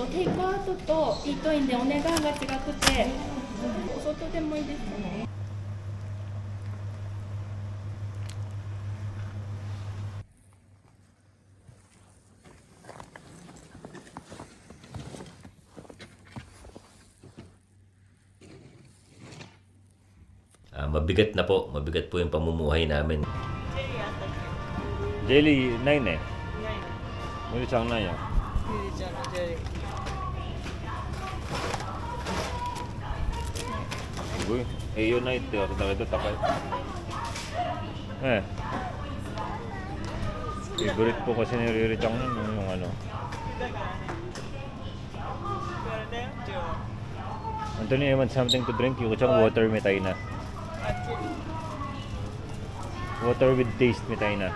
テイクアウトとイートインでお値段が違くて、お外でもいいですかね。Mabigat na po. Mabigat po yung pamumuhay namin. ジェリーないね。ないの。ゆりちゃんないや。ゆりちゃんのジェリー。すごい。栄養ないって私だけど高い。Eh. Favorite po kasi ni Riri Chang yung ano. だからね。これだよ、ジョー。 Anthony, I want something to drink. Yung Chang water mitay na. あっち。 Water with taste mitay na.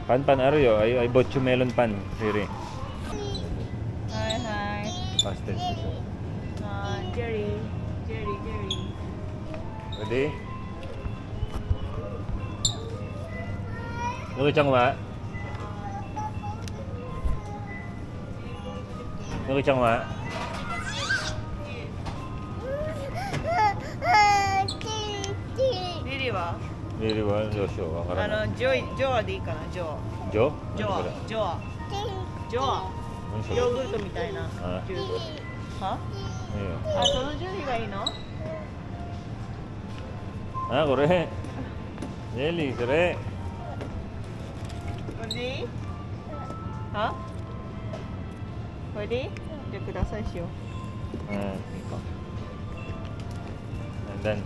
Pan pan aro yo. I bought you melon pan, Riri. はいはい。Pastel. はい、ジェリー。ジェリー、ジェリー。 Ready? Yung Chang wa. Yung Chang wa. リリーは Riri wa, どうしようわからない。ジョアでいいかな、ジョア。ジョ？ジョア何それ。ジョア。ジョア。何それ。ヨーグルトみたいなあジュース。はいいよ。あ、そのジュリーがいいの？あ、これ。ジェリーそれ。これでいい？は？これでいい？じゃあくださいしよう。うん。いいか。And then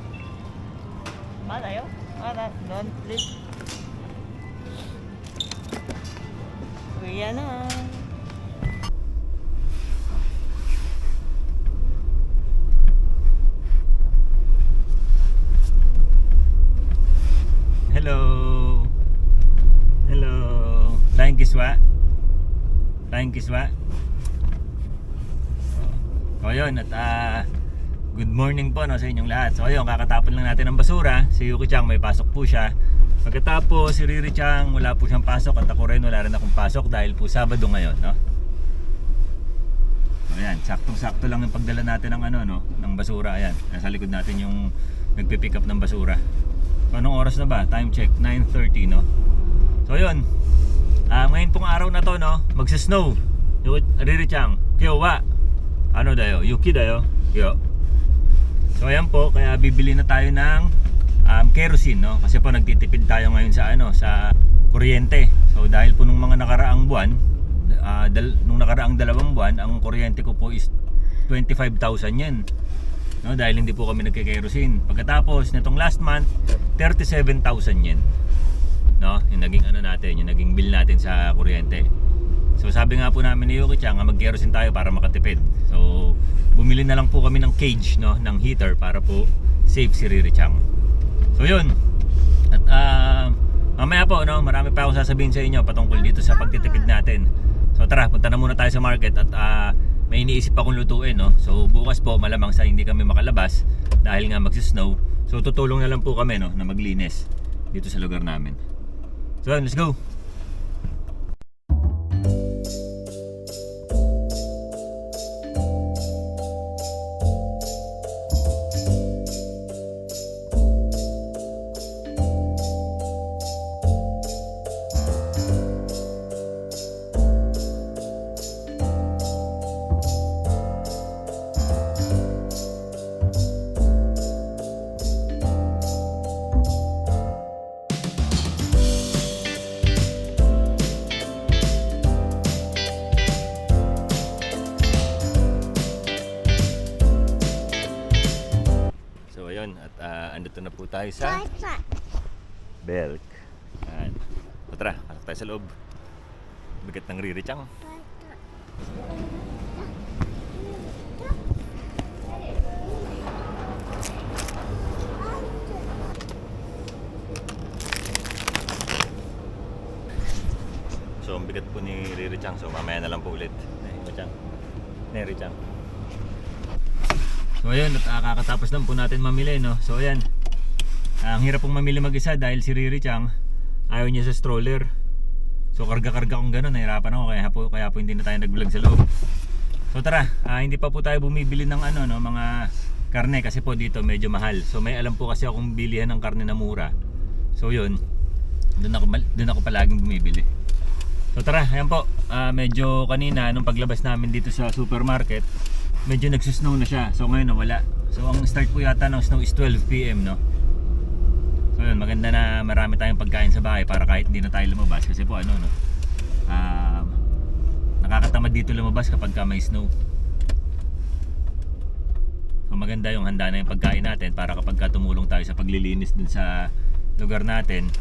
まだよ。まだ飲んで。上やな。Hello. Hello. Flying Kiswa. Flying Kiswa. So ayun at good morning po no, sa inyong lahat. So ayun, kakatapon lang natin ng basura. Si Yuki Chang may pasok po siya. Pagkatapos si Riri Chang wala po siyang pasok at ako rin wala rin akong pasok dahil po Sabado ngayon, no? So ayan, saktong-sakto lang yung pagdala natin ng ano no, ng basura. Ayan, nasa likod natin yung nagpi-pick up ng basura. So anong oras na ba? Time check 9:30 no. So ayun. Ngayon pong araw na to no, magsa-snow. Riri Chang, kyo wa. Ano dayo? Yuki dayo. Kyo. So ayan po, kaya bibili na tayo ng kerosene no, kasi po nagtitipid tayo ngayon sa ano, sa kuryente. So dahil po nung mga nakaraang buwan, nung nakaraang 2 buwan, ang kuryente ko po is 25,000 yen. No, dahil hindi po kami nagke-kerosene. Pagkatapos nitong last month, 37,000 yen. No, yung naging ano natin, yung naging bill natin sa kuryente. So sabi nga po namin ni Yuki Chang, mag-kerosene tayo para makatipid. So bumili na lang po kami ng cage no, ng heater para po safe si Riri Chang. So yun. At mamaya po no, marami pa akong sasabihin sa inyo patungkol dito sa pagtitipid natin. So tara, punta na muna tayo sa market at may iniisip akong lutuin no. So bukas po malamang sa hindi kami makalabas dahil nga magsi-snow. So tutulong na lang po kami no na maglinis dito sa lugar namin. So let's go. Andito na po tayo sa Belk. Ayan. So tara, pasok tayo sa loob. Bigat ng Riri Chang. So ang bigat po ni Riri Chang. So mamaya na lang po ulit. Riri Chang. So ayan, at kakatapos lang po natin mamili no. So ayan, ang hirap pong mamili mag-isa dahil si Riri Chang ayaw niya sa stroller. So karga-karga kong gano'n, nahirapan ako kaya po hindi na tayo nag-vlog sa loob. So tara, hindi pa po tayo bumibili ng mga karne kasi po dito medyo mahal. So may alam po kasi akong bilihan ng karne na mura. So yun, doon ako palaging bumibili. So tara, ayan po. Medyo kanina nung paglabas namin dito sa supermarket, medyo nagsusnow na siya. So ngayon nawala. So ang start po yata ng snow is 12 PM, no? So yun, maganda na marami tayong pagkain sa bahay para kahit hindi na tayo lumabas kasi po nakakatamad dito lumabas kapag may snow. So maganda yung handa na yung pagkain natin para kapag tumulong tayo sa paglilinis dun sa lugar natin,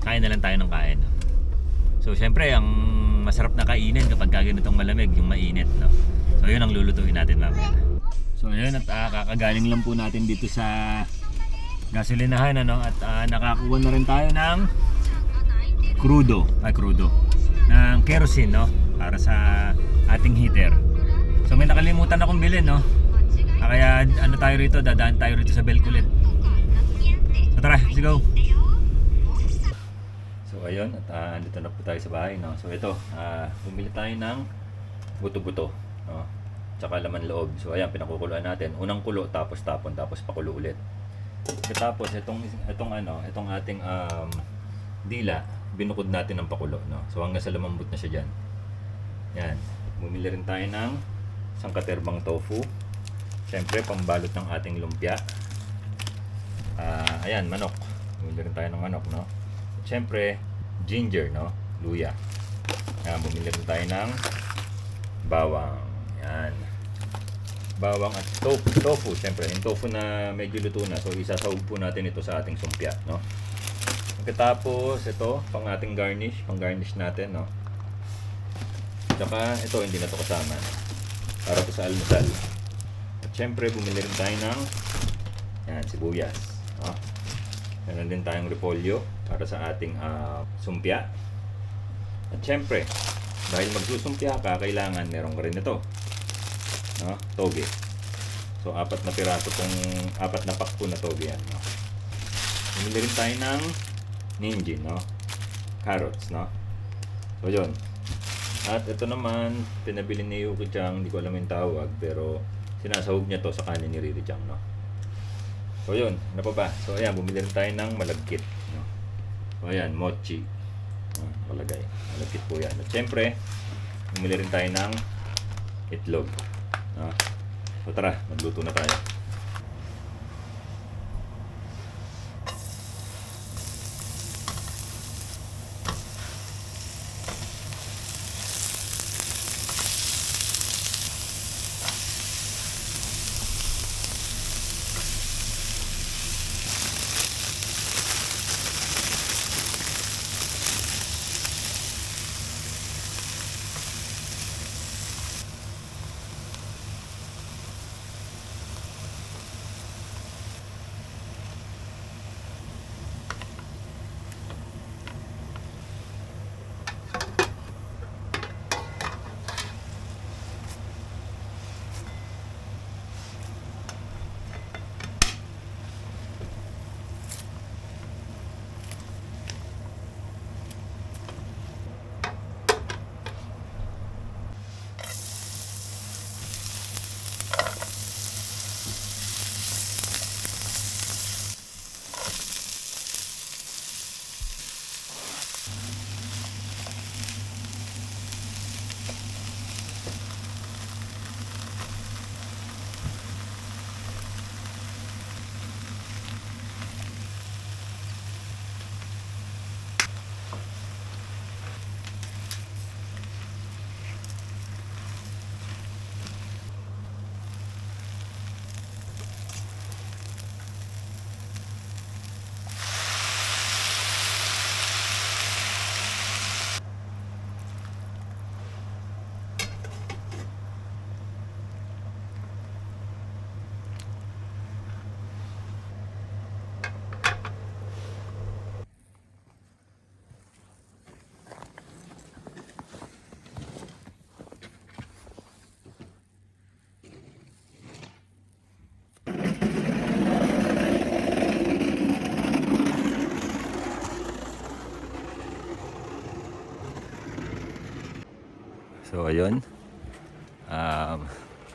kain na lang tayo ng kain. So syempre ang masarap na kainin kapag ganitong malamig, yung mainit, no? So yun ang lulutuin natin mamaya. So yun, at kakagaling lang po natin dito sa gasolinahan, at nakakuha na rin tayo ng crudo ng kerosene, no? Para sa ating heater. So may nakalimutan akong bilhin, no? Kaya tayo rito, dadaan tayo rito sa Belkulit. So tara, let's go. So ayun, at andito na po tayo sa bahay, no? So ito, bumili tayo ng buto-buto, no? Tsaka laman loob. So ayan, pinakukuluan natin. Unang kulo, tapos tapon, tapos pakulo ulit. Tapos itong ating dila, binukod natin ng pakulo, no? So hanggang sa lumambot na siya dyan. Yan, bumili rin tayo ng sangkaterbang tofu. Siyempre, pambalot ng ating lumpia. Ayan, manok. Bumili rin tayo ng manok, no? Siyempre, ginger, no? Luya. Ayan, bumili rin tayo ng bawang. Yan. Bawang at tofu. Siyempre, yung tofu na medyo luto na. So, isasawag po natin ito sa ating sumpia, no? Pagkatapos, ito, pang ating pang-garnish natin, no? Tsaka, ito, hindi na ito kasama. Para ito sa almusal. At syempre, bumili rin tayo ng sibuyas. No? Meron din tayong repolyo para sa ating sumpia. At syempre, dahil magsusumpia ka, kailangan meron ka rin ito. No? Toge. So, 4 na pakpo na toge yan. No? Bumili rin tayo ng ninjin, no? Carrots, no? So, yun. At ito naman, pinabili ni Yuki Chang, hindi ko alam yung tawag, pero sinasahog niya to sa kanin ni Riri Chang, no? So yun, ano pa ba? So ayan, bumili rin tayo ng malagkit, no? So ayan, mochi. Malagay, malagkit po yan. At syempre, bumili rin tayo ng itlog, no? So tara, magluto na tayo. So ayun.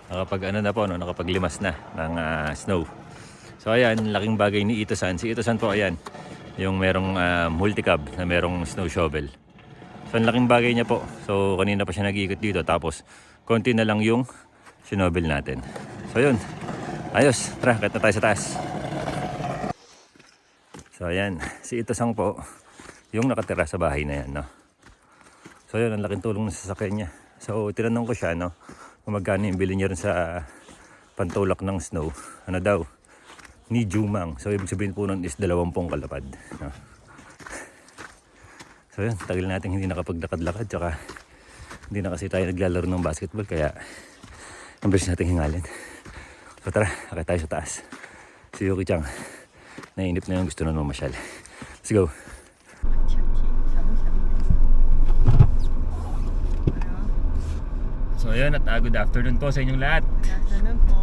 Nakapag ano na po, no? Nakapaglimas na ng snow. So ayan, laking bagay ni Ito-san. Si Ito-san po ayan, yung merong multicab na merong snow shovel. So ang laking bagay niya po. So kanina pa siya nag-iikot dito, tapos konti na lang yung sinobel natin. So yun, ayos, tara, kahit na tayo sa taas. So ayan, si Ito-san po yung nakatira sa bahay na yan, no? So yun, ang laking tulong na sasakyan niya. So tinanong ko siya, no, kung magkano yung bili niya rin sa pantulak ng snow. Ano daw? Ni Jumang. So ibig sabihin po nun is 20 kalapad, no? So yun, tagal natin hindi nakapaglakad-lakad, tsaka hindi na kasi tayo naglalaro ng basketball, kaya ang bilis natin hingalin. So tara, akit tayo sa taas. Si Yuki-chan, nainip na yung gusto na mamasyal. Let's go. So ayun, at good afternoon po sa inyong lahat. Good afternoon po.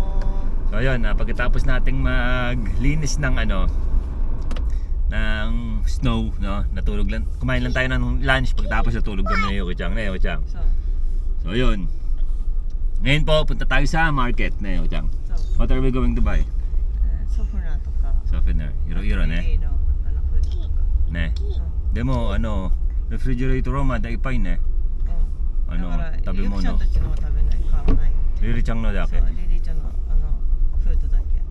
So ayun, pagkatapos nating maglinis ng ng snow, no, natulog lang, kumain lang tayo ng lunch, pagkatapos natulog kami ni Yuki-chan. So ayun, ngayon po punta tayo sa market na Yuki-chan. What are we going to buy? ソフラとか Softener, iro-iro ne. いいのフードとか Ne. Demo, refrigerator mo, daipay ne. だから食べ物ゆきちゃんたちのは食べない買わない Riri-chan no だけ。そうリリーちゃんのフードだけ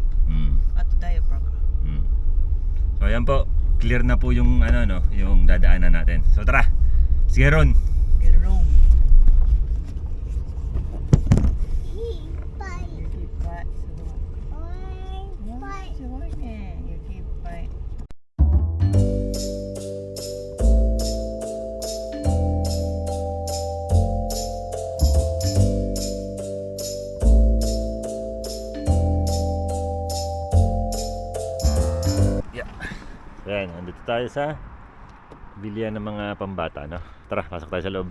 あとダイヤパーか So ayan po, clear na po yung yung dadaanan natin. So tara, sige Ron. ゲローン雪いっぱいすごいね雪いっぱい Ayan, andito tayo sa bilihan ng mga pambata, no? Tara, pasok tayo sa loob.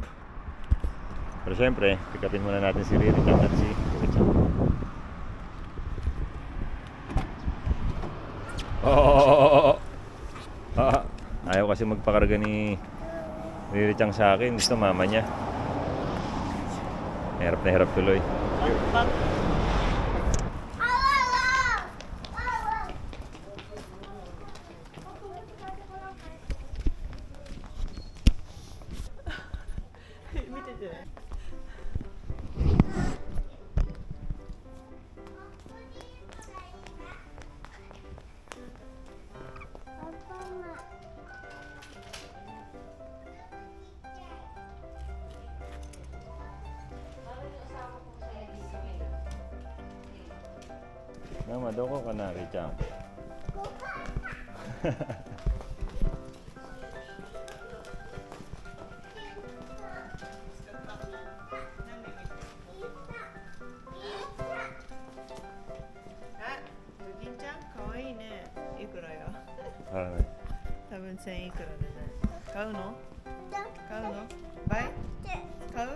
Pero syempre, pick upin muna natin si Riri-chan at si Yuki-chan. Ayaw kasi magpakarga ni Riri-chan sa akin. Gusto mama niya. Hirap na hirap tuloy. Mama, doko ka na, Riri-chan.多分1000いくらでね買うのバイ買う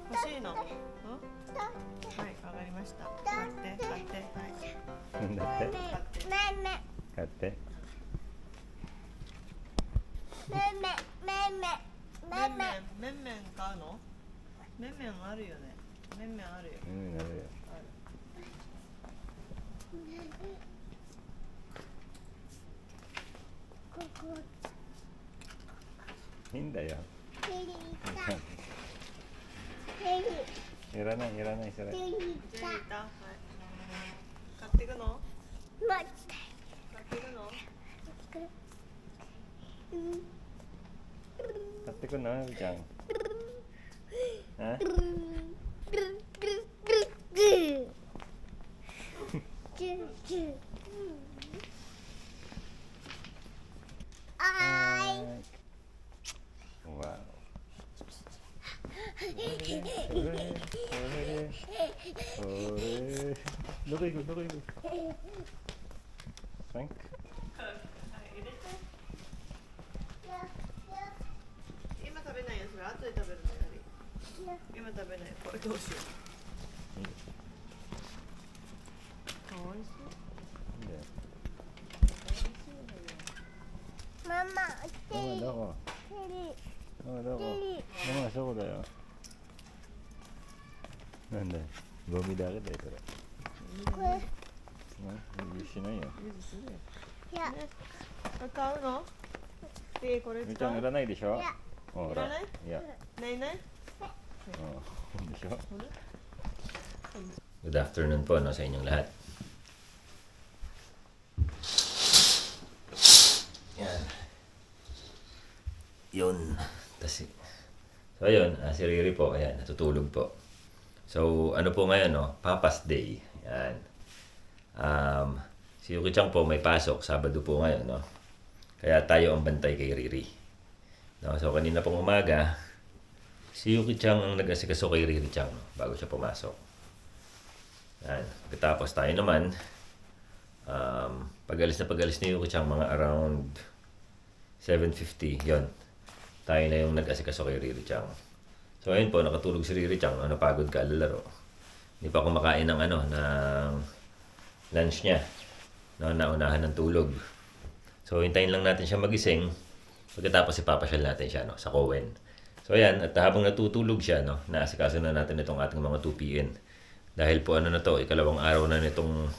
欲しいのはいわかりました買ってはいなんだって買ってめんめん買うのめんめんあるよねめんめんあるよなるよいいんだよいらないそれじゃあいたはい買ってくの買ってくの買ってくんのRiri-chan Wow. Look at Frank. 今食べないよそれ後で食べるのやり今食べないこれどうしようかわいそうママどこどこまあそうだよなんだよゴミだけだよこれ許しないよ買うの？で、これみーちゃんいらないでしょほらいらない？いやないない？うんでしょ Good afternoon po no, sa inyong lahat. Yan. Yun. So ayun, si Riri po, ayan, natutulog po. So ano po ngayon, no? Papa's Day. Yan. Si Yuki-chan po may pasok, Sabado po ngayon, no? Kaya tayo ang bantay kay Riri. No? So kanina pong umaga, si Yuki-chan ang nag-asikaso kay Riri-chan, no? Bago siya pumasok. Yan. Pagkatapos tayo naman, pag-alis ni Yuki-chan mga around 7:50, yon. Tayo na yung nag-asikaso kay Riri-chan. So ayun po, nakatulog si Riri-chan, napagod ka lalaro. Hindi pa kumakain ng ng lunch niya. No, naunahan ng tulog. So hintayin lang natin siya magising. Pagkatapos ipapasyal natin siya, no, sa Cowen. So ayan, at habang natutulog siya, no, naasikaso na natin itong ating mga 2PN. Dahil po na to, ikalawang araw na nitong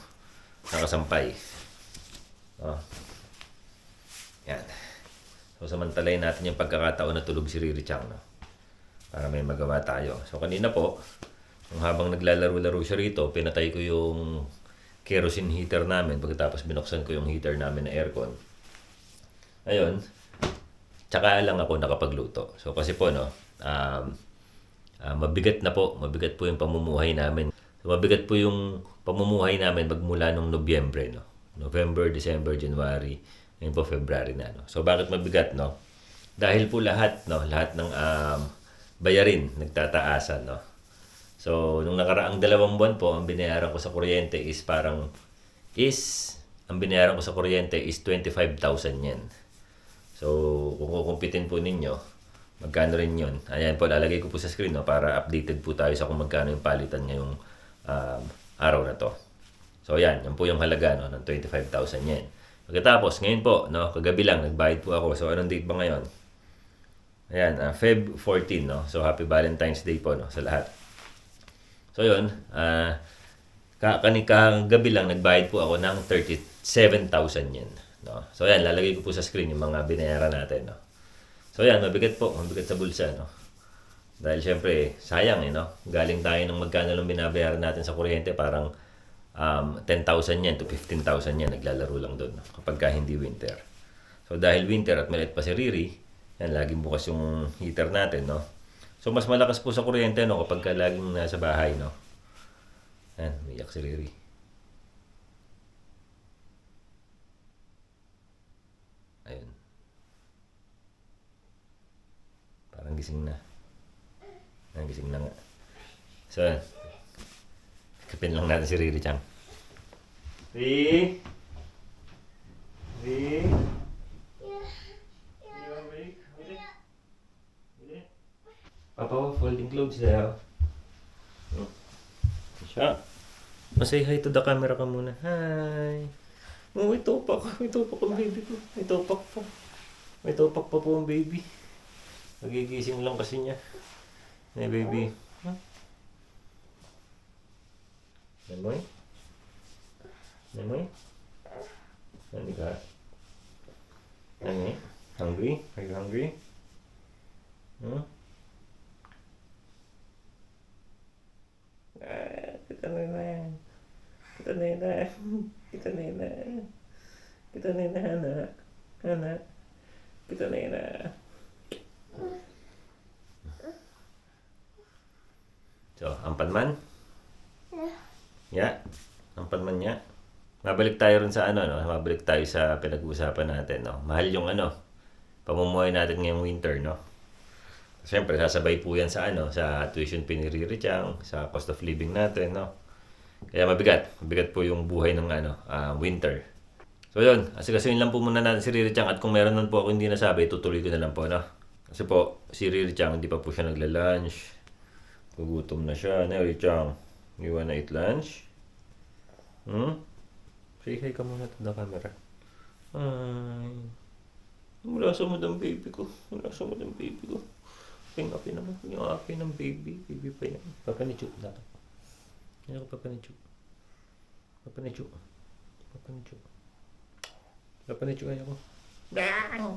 nakasampay. Oh. Yan. So samantalayin natin yung pagkakataon na tulog si Riri-chan, no? Para may magawa tayo. So kanina po, habang naglalaro-laro siya rito, pinatay ko yung kerosene heater namin. Pagkatapos binuksan ko yung heater namin na aircon. Ayun. Tsaka lang ako nakapagluto. So kasi po, no, mabigat po yung pamumuhay namin. So mabigat po yung pamumuhay namin magmula nung Nobyembre, no. November, December, January, ngayon po February na, no. So bakit mabigat, no? Dahil po lahat ng bayarin nagtataasan, no. So nung nakaraang 2 buwan po, ang binayaran ko sa kuryente is 25,000 yen. So kung kukumpitin po ninyo, magkano rin yun? Ayan po, lalagay ko po sa screen, no, para updated po tayo sa kung magkano yung palitan ngayong araw na to. So yan po yung halaga, no, ng 25,000 yen. Pagkatapos, ngayon po, no, kagabi lang, nagbayad po ako. So anong date ba ngayon? Ayan, Feb 14, no? So happy Valentine's Day po, no, sa lahat. So yun, kagabi lang, nagbayad po ako ng 37,000 yen. No? So yan, lalagay ko po sa screen yung mga binayaran natin, no? So yan, mabigat sa bulsa, no? Dahil syempre, sayang, no? Galing tayo ng magkano lang binabayaran natin sa kuryente, parang 10,000 yen to 15,000 yen, naglalaro lang doon, no? Kapag ka hindi winter. So dahil winter at maliit pa si Riri, yan, laging bukas yung heater natin, no? So mas malakas po sa kuryente, no, kapag ka laging nasa bahay, no? Yan, umiyak si Riri. Ayun. Parang gising na. Gising na nga. So, kapin lang natin si Riri-chan. Riri? Riri? You awake? Riri? Papa, folding clothes there. Siya. Say hi to the camera ka muna. Hi! Oh, may topak. May topak ang baby ko. May topak po. May topak pa po ang baby. Nagigising lang kasi niya. Hey, baby. Huh? Nemoy? Nemoy? Nani ka? Nani? Hungry? Are you hungry? Huh? Kita na yan. Kita na yan. Kita na yan. Kita na yan, anak. Anak. Kita na yan. So, ampan man? Yeah. Ampan man niya. Mabalik tayo rin sa no? Mabalik tayo sa pinag-uusapan natin, no? Mahal yung pamumuhay natin ngayong winter, no? Siyempre, sasabay po yan sa sa tuition fee ni Riri-chan, sa cost of living natin, no? Kaya mabigat. Mabigat po yung buhay ng winter. So yun, asikasuhin lang po muna natin si Riri-chan, at kung meron nun po ako hindi nasabi, tutuloy ko na lang po, no? Kasi po, si Riri-chan hindi pa po siya nagla-lunch. Gugutom na siya. Riri-chan, you wanna eat lunch? Say hi ka muna to the camera. Hi. Mula sa madang baby ko. Mula sa madang baby ko. Api naman. Yung api ng baby. Baby pa yan. Papa ni Chu. Dapat. Yan ako Papa ni Chu. Papa ni Chu. Papa ni Chu. Papa ni Chu ay ako.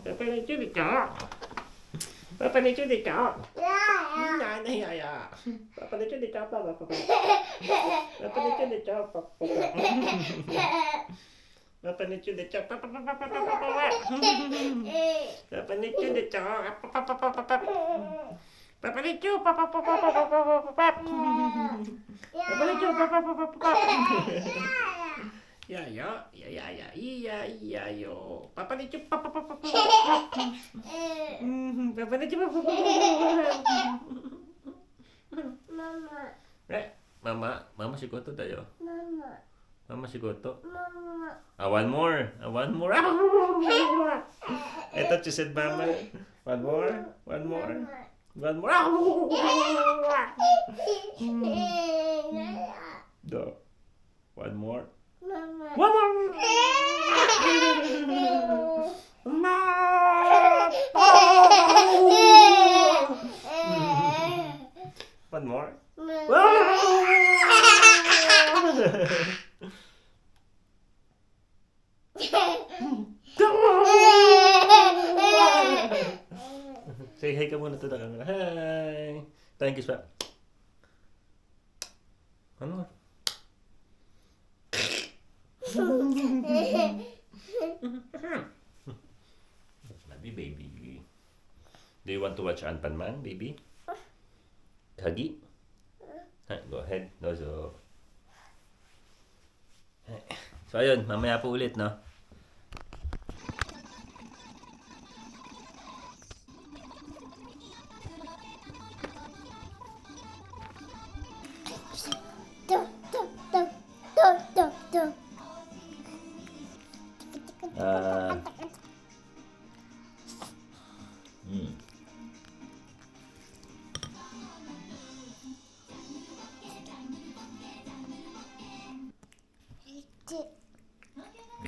Papa ni Chu dito. Papa ni Chu dito. Nanay ay. Papa ni Chu dito. Papa ni Chu dito. Papa ni Chu dito. Papa ni Chu dito. Papa ni Chu. Ya. Papa ni Chu. Papa ni Chu. Mama shigoto dayo. Mama shigoto. One more. I thought you said mama. One more. Do. One more. One more. Say hi ka muna to the camera. Hi. Thank you, Swap. Ano? Love you, baby. Do you want to watch Ant Man, baby? Huggy? Go ahead. So, ayun. Mamaya po ulit, no?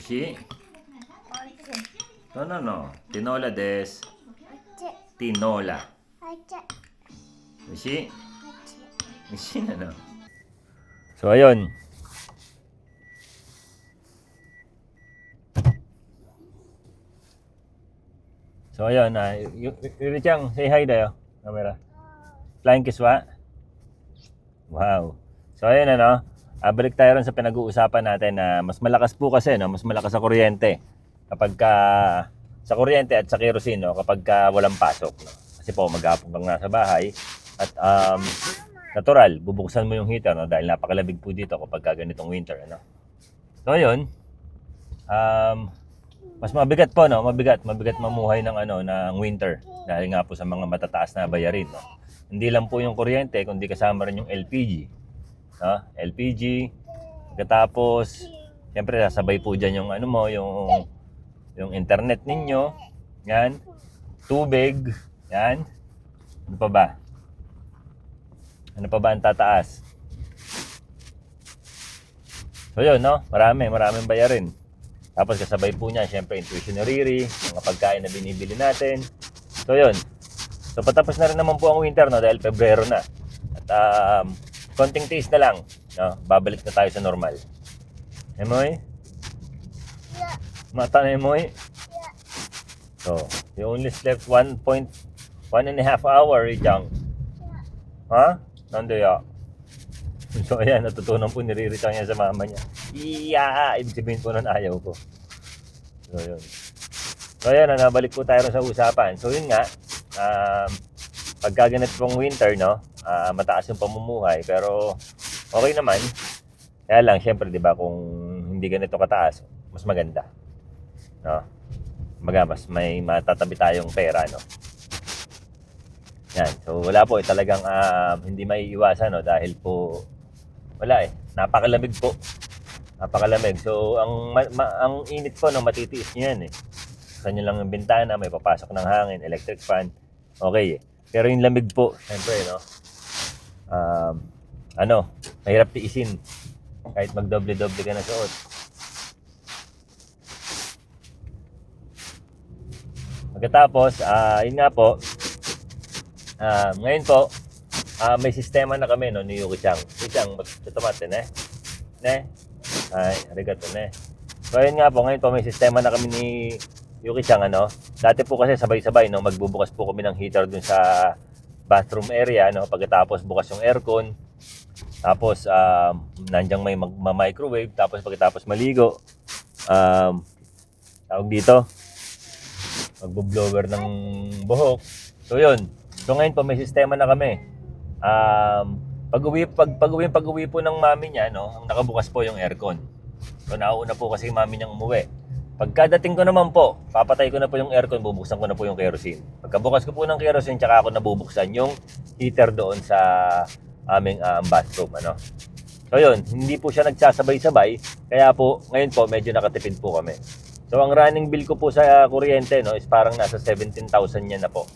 Ishi? No. Tinola des. Tinola. Ishi? Ishi na no. So, ayun. So, ayun. Yuri-chan, say hi dayo. Camera. Flying kiss wa? Wow. So, ayun ano. Balik tayo rin sa pinag-uusapan natin na mas malakas po kasi, no? Mas malakas sa kuryente kapag sa kuryente at sa kerosene, no? Kapag walang pasok, no? Kasi po maghapon kang nasa bahay at natural, bubuksan mo yung heater, no? Dahil napakalamig po dito kapag ganitong winter, no? So yun, mas mabigat po, no? Mabigat mamuhay ng ng winter dahil nga po sa mga matataas na bayarin, no? Hindi lang po yung kuryente, kundi kasama rin yung LPG. LPG, katapos siyempre sasabay po dyan yung yung internet ninyo, yan, tubig, yan, ano pa ba ang tataas? So yun, no, maraming bayarin. Tapos kasabay po niya siyempre yung tuition ni Riri, mga pagkain na binibili natin. So yun, so patapos na rin naman po ang winter, no, dahil Pebrero na at konting taste na lang, no? Babalik na tayo sa normal. Emoy? Yeah. Mata na Emoy? Yeah. So, you only slept 1.5 hour, Rijang. Yeah. Ha? Nando ya? So, ayan, natutunan po ni Riricang yan sa mama niya. Iya! Ibig sabihin po nun ayaw ko. So, yun. So, ayan, nabalik po tayo sa usapan. So, yun nga, pagka ganito pong winter, no? Mataas yung pamumuhay pero okay naman. Kaya lang syempre 'di ba kung hindi ganito kataas, mas maganda. No? Mas may matatabi tayong pera, no. Yan. So wala po talagang hindi maiiwasan, no, dahil po wala napakalamig po. Napakalamig. So ang init po, no, matitiis niyo yan Sa inyo lang yung bintana, may papasok ng hangin, electric fan. Okay Pero yung lamig po, syempre, no. Mahirap tiisin kahit magdoble-doble ka na suot. Pagkatapos, yun nga po, Ngayon po, may sistema na kami, no, ni Yuki-chan. Yuki-chan, magtutumate, ne? Ne? Ay, arigato, ne? So, ayun nga po, ngayon po, may sistema na kami ni Yuki-chan, ano? Dati po kasi sabay-sabay, no, magbubukas po kami ng heater dun sa bathroom area, no? Pagkatapos bukas yung aircon. Tapos, nandiyan may microwave. Tapos, pagkatapos maligo, tawag dito, magbo-blower ng buhok. So, yun. So, ngayon po, may sistema na kami. Pag-uwi po ng mami niya, no, ang nakabukas po yung aircon. So, nauna po kasi mami niyang umuwi. Pagkadating ko naman po, papatay ko na po yung aircon, bubuksan ko na po yung kerosene. Pagkabukas ko po ng kerosene, tsaka ako nabubuksan yung heater doon sa aming bathroom, ano. So, yun, hindi po siya nagsasabay-sabay, kaya po, ngayon po, medyo nakatipid po kami. So, ang running bill ko po sa kuryente, no, is parang nasa 17,000 yan na po.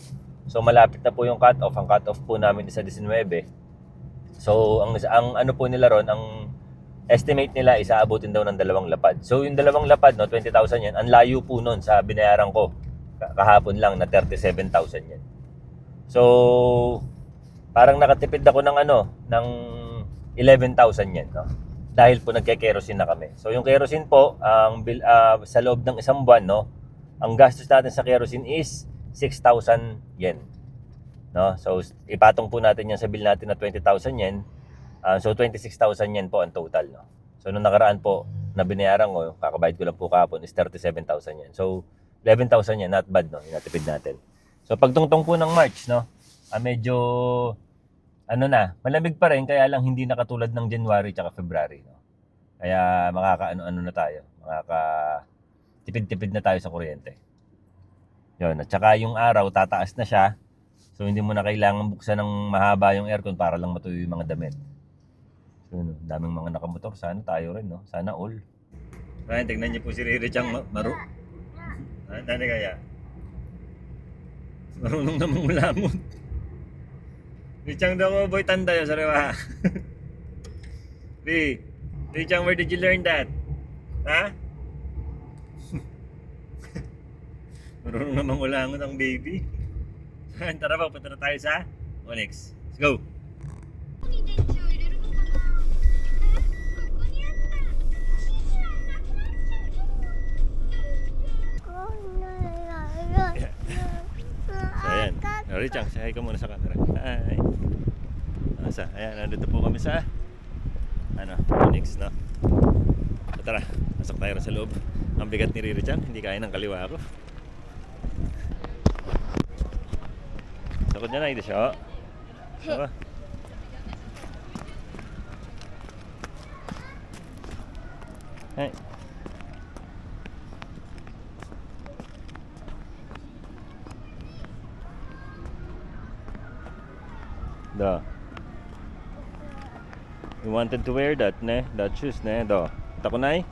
So, malapit na po yung cut-off. Ang cut-off po namin is sa 19. So, ang ano po nila ron, ang estimate nila is aabutin daw ng 2 lapad. So, yung 2 lapad, no, 20,000 yan. Ang layo po nun sa binayaran ko kahapon lang na 37,000 yan. So, parang nakatipid ako ng ng 11,000 yan, no? Dahil po nagke-kerosene na kami. So, yung kerosene po, ang bill, sa loob ng isang buwan, no, ang gastos natin sa kerosene is 6,000 yen. No? So, ipatong po natin yan sa bill natin na 20,000 yen. So, 26,000 yen po ang total. No? So, nung nakaraan po na binayaran ko, kakabayad ko lang po kahapon is 37,000 yen. So, 11,000 yen, not bad, no? Inatipid natin. So, pagtungtong po ng March, no? Medyo, malamig pa rin, kaya lang hindi nakatulad ng January tsaka February. No? Kaya, makaka-ano na tayo. Tipid-tipid na tayo sa kuryente. Yun, at saka yung araw, tataas na siya. So, hindi mo na kailangan buksan ng mahaba yung aircon para lang matuyo yung mga damit. So, daming mga nakamotor. Sana tayo rin, no? Sana all. Ayan, tignan niyo po si Riri-chan Dani kaya? Marunong namang ulamon. Riri-chan daw mo, boy, tanda yun, sariwa. Riri-chan, where did you learn that? Ha? Marunong namang ulangon ang baby. Tara ba, punta na tayo sa Onyx. Let's go! So ayan, Richang, say hi ka muna sa camera. Hi! Ayan, nandito po kami sa Onyx, no? So tara, pasok tayo sa loob. Ang bigat ni Richang, hindi kaya ng kaliwa ko. Takot niya na, ito siya. Diba? Hey. Da. You wanted to wear that, ne? That shoes, ne? Da. Takunay?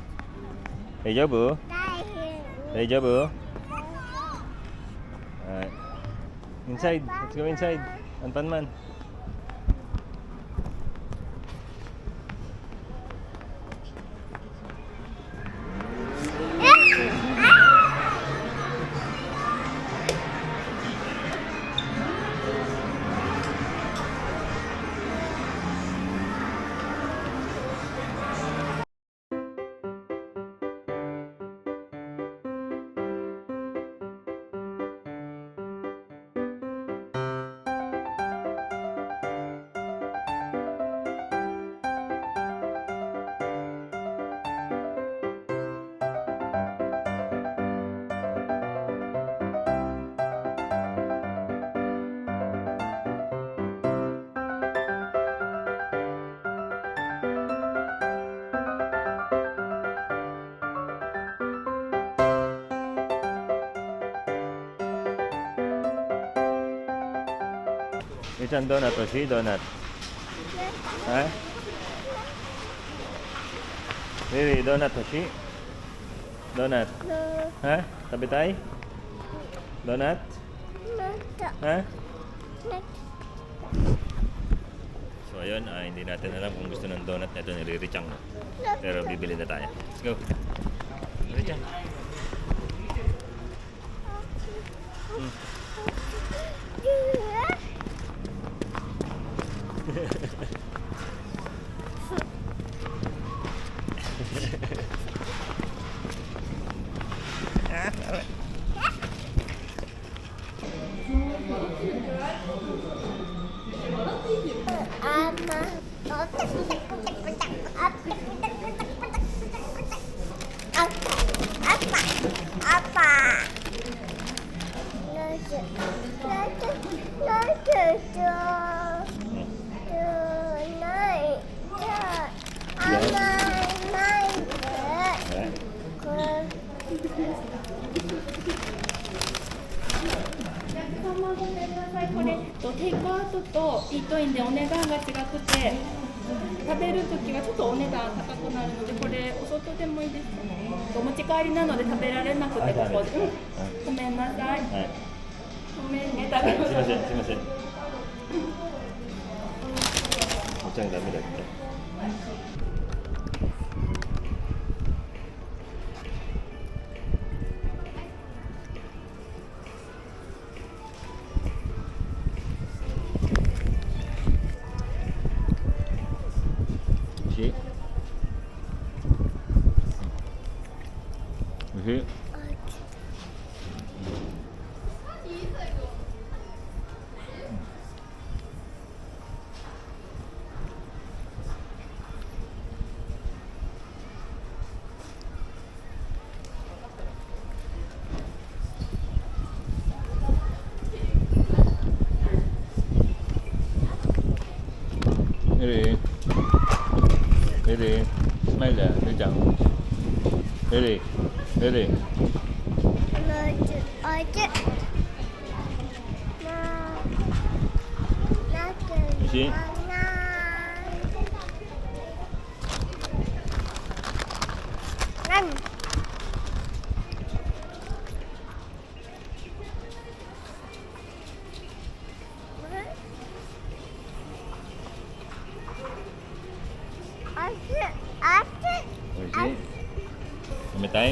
Hey, Jabu. Hey, Jabu. Alright. Inside. Let's go inside. Anpan man. Which one donut? Toshi donut? Huh? Really, donut Toshi? Donut? Huh? Tabi tayo? Donut? Huh? So ayun, hindi natin alam kung gusto ng donut na ito ni Riri-chan. Pero bibili na tayo. Let's go. Riri-chan. ごめんなさい。これテイクアウトとイートインでお値段が違くて、食べるときはちょっとお値段高くなるので、これお外でもいいですか？お持ち帰りなので食べられなくてここで、ごめんなさい。はい。ごめんね、食べすいません、すいません。お茶がダメだって。おいしい。おいしい。Ready? Ready? Smile there, reach out. Ready? Ready? You see? Oishi. Umitai?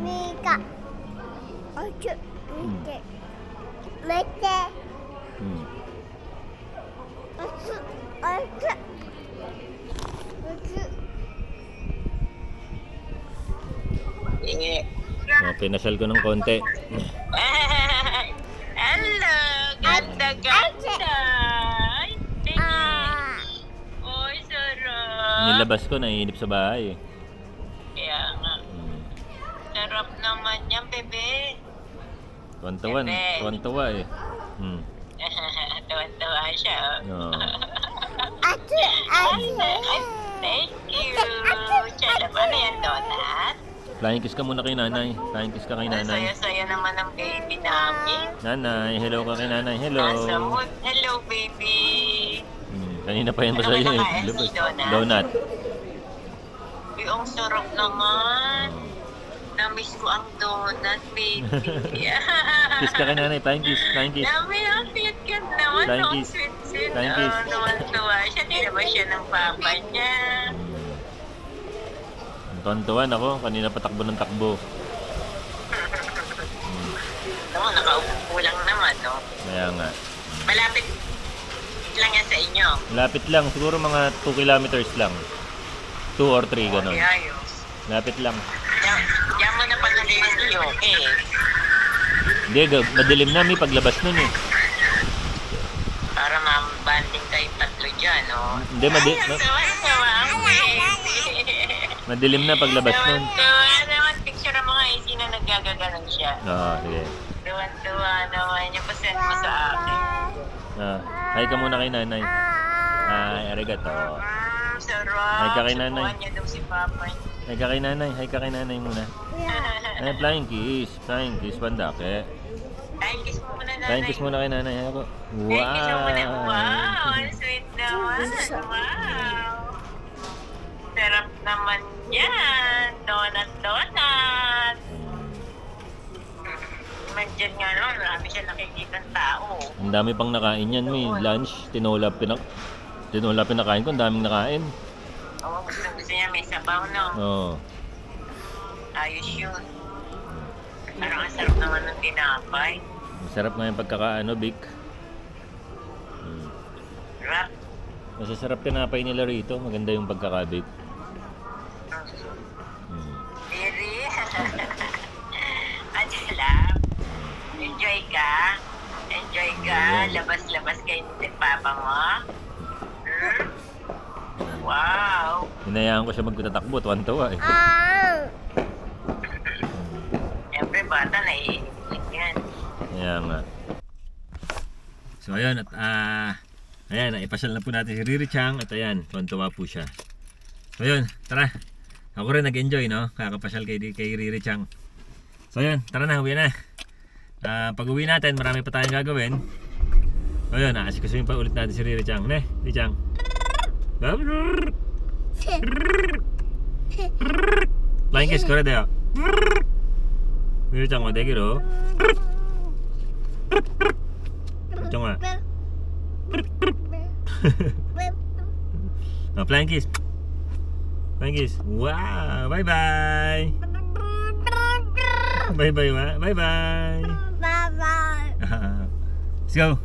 Mika. Mete. Pinasal ko ng konti. Hello, ganda. Oy, sarap. Nilabas ko, naiinip sa bahay. Kaya nga. Sarap naman yan, bebe. Tuwan-tuwa eh. Tuwan-tuwa siya. No. Thank you. Chala, ano yan, donut? Flying kiss ka muna kay nanay. Flying kiss ka kay Ang nanay. saya-saya naman ng baby namin. Nanay, hello ka kay nanay. Hello. Nasa mood. Hello, baby. Kanina pa yan Ano masaya ka eh. nakain? Donut? Donut. Uy, ang sarap naman. Na-miss ko ang donut, baby. Kiss ka kay nanay. Flying kiss. Flying kiss. Dami ang sweet ka naman. Flying Ang kiss. sweet-sweet. Flying kiss. Tuwan-tuwa siya. Di naman siya ng papa niya. Tuwan-tuwan ako. Kanina patakbo ng takbo. No, nakaupo lang naman, no? Kaya nga. Malapit lang yan sa inyo. Lapit lang. Siguro mga 2 kilometers lang. 2 or 3 ganun. Okay, ayos. Lapit lang. Diyan mo na patuloy yung okay. Hindi, madilim na. May paglabas nun eh. Para ma-banding kayo tatlo dyan, no? Hindi, Sawa-sawa ang baby. madilim na paglabas nun. Tuwan-tuwa naman. Picture mo nga easy na naggagaganon siya. Oo, sige. Tuwan-tuwa naman. Yung pasend mo sa akin. Hi ka muna kay nanay. Hi, arigato. Sarap. Hi ka kay nanay. Subukan niya daw si Papa. Hi ka kay nanay. Hi ka kay nanay muna. Ay, flying kiss. Flying kiss, pandake. Ay, kiss mo muna nanay. Flying kiss muna kay nanay. Ako. Ay, kiss mo muna. Wow, Wow! ang sweet naman. Wow. Sarap naman yan. Donut. siya nakikita ng tao. Ang dami pang nakain yan, may lunch, tinola pinakain ko, ang daming nakain. Oo, gusto niya may sabaw, no? Oo. Ayos yun. Parang ang sarap naman ng tinapay. Masarap nga yung pagkakaano, Vic. Rap. Masasarap tinapay nila rito, maganda yung pagkaka-Vic. Diri. Angelab. Enjoy ka. Enjoy ka. Labas-labas kayo ni Papa mo. Hmm? Wow. Hinayaan ko siya magtatakbo, tuwan-tuwa eh. Siyempre, bata, naiinit yan. Kaya nga. So ayun, at ayan, naipasyal na po natin si Riri Chang at ayan, tuwan-tuwa po siya. So ayun, tara. Ako rin nag-enjoy, no? Kakapasyal kay Riri Chang. So ayun, tara na, uwi na. Pag uwi natin, marami pa tayong gagawin. So ayun, asikasuhin pa ulit natin si Riri Chang. Riri Chang. Flying kiss ko rin tayo. Riri Chang, wadegiro. Ito nga. Flying kiss. Flying kiss. Wow! Bye-bye! Bye-bye, ma. Bye-bye! Bye bye. Let's go!